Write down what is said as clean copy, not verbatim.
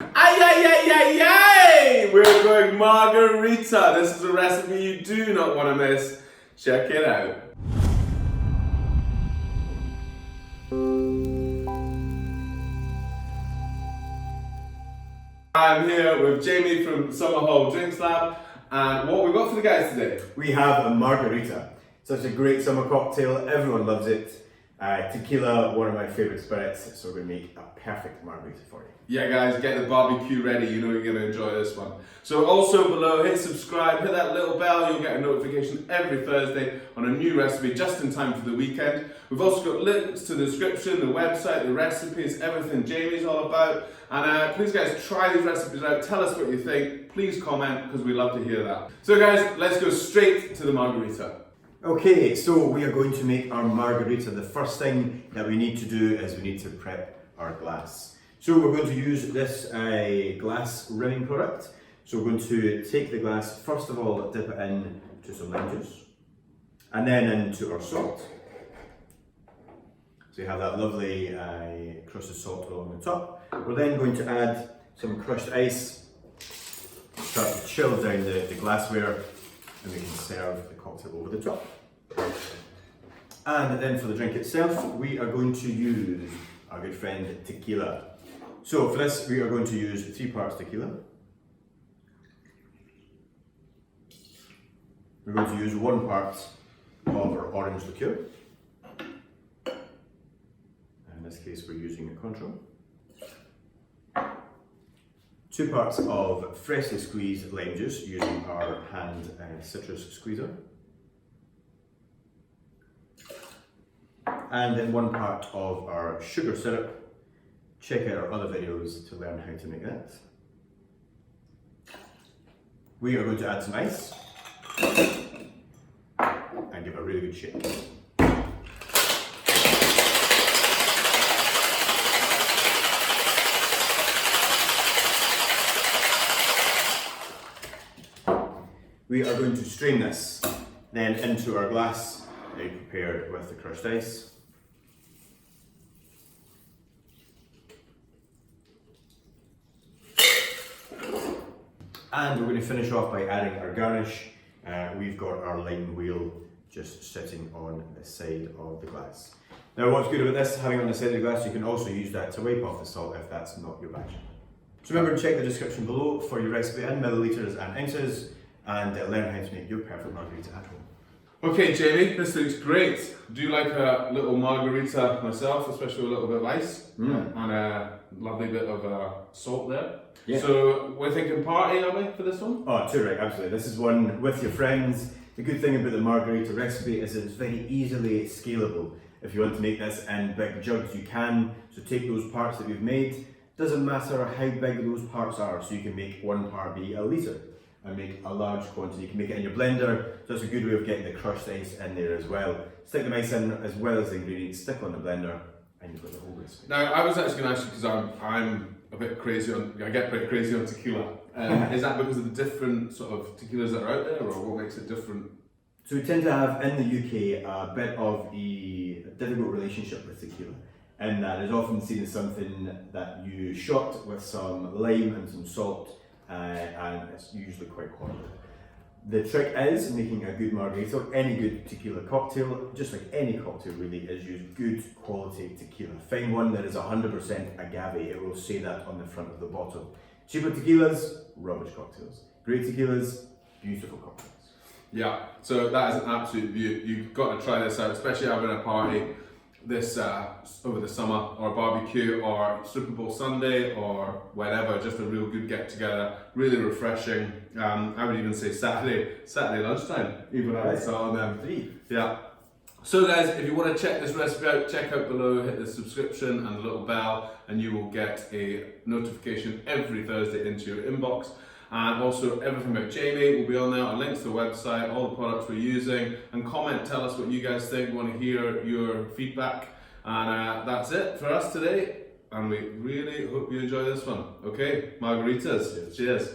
Ay, ay, ay, ay, ay! We're going margarita. This is a recipe you do not want to miss. Check it out. I'm here with Jamie from Summer Hall Drinks Lab, and what we've got for the guys today? We have a margarita. Such a great summer cocktail, everyone loves it. Tequila, one of my favourite spirits, so we're going to make a perfect margarita for you. Yeah guys, get the barbecue ready, you know you're going to enjoy this one. So also below, hit subscribe, hit that little bell, you'll get a notification every Thursday on a new recipe just in time for the weekend. We've also got links to the description, the website, the recipes, everything Jamie's all about. And please guys, try these recipes out, tell us what you think, please comment because we love to hear that. So guys, let's go straight to the margarita. Okay, so we are going to make our margarita. The first thing that we need to do is we need to prep our glass. So we're going to use this glass rimming product. So we're going to take the glass, first of all dip it in to some lime juice and then into our salt. So you have that lovely crusted salt along the top. We're then going to add some crushed ice, start to chill down the glassware, and we can serve the cocktail over the top. And then for the drink itself, we are going to use our good friend tequila. So for this, we are going to use 3 parts tequila. We're going to use 1 part of our orange liqueur. In this case, we're using a Contro. 2 parts of freshly squeezed lime juice using our hand citrus squeezer. And then 1 part of our sugar syrup. Check out our other videos to learn how to make that. We are going to add some ice and give a really good shake. We are going to strain this then into our glass prepared with the crushed ice. And we're going to finish off by adding our garnish. We've got our lime wheel just sitting on the side of the glass. Now what's good about this, having on the side of the glass, you can also use that to wipe off the salt if that's not your bag. So remember to check the description below for your recipe in millilitres and ounces, and learn how to make your perfect margarita at home. Okay Jamie, this looks great. Do you like a little margarita myself, especially with a little bit of ice and a lovely bit of salt there? Yeah. So we're thinking party, are we, for this one? Oh, too right, absolutely. This is one with your friends. The good thing about the margarita recipe is it's very easily scalable. If you want to make this in big jugs, you can. So take those parts that we've made. Doesn't matter how big those parts are, so you can make 1 part be a litre and make a large quantity. You can make it in your blender, so it's a good way of getting the crushed ice in there as well. Stick the ice in as well as the ingredients, stick on the blender, and you've got the whole recipe. Now, I was actually going to ask you, because I'm a bit crazy on, I get pretty crazy on tequila. Is that because of the different sort of tequilas that are out there, or what makes it different? So we tend to have in the UK a bit of a difficult relationship with tequila, and that is often seen as something that you shot with some lime and some salt, and it's usually quite horrible. The trick is making a good margarita, or any good tequila cocktail, just like any cocktail really, is use good quality tequila. Find one that is 100% agave, it will say that on the front of the bottle. Cheaper tequilas, rubbish cocktails. Great tequilas, beautiful cocktails. Yeah, so that is an absolute beauty. You've got to try this out, especially having a party this over the summer, or a barbecue, or Super Bowl Sunday, or whatever. Just a real good get together, really refreshing. I would even say Saturday lunchtime, even I saw them. 3. Yeah. So guys, if you want to check this recipe out, check out below, hit the subscription and the little bell, and you will get a notification every Thursday into your inbox. And also everything about Jamie will be on there, our links to the website, all the products we're using, and comment, tell us what you guys think, we want to hear your feedback. And that's it for us today, and we really hope you enjoy this one. Okay, margaritas, cheers.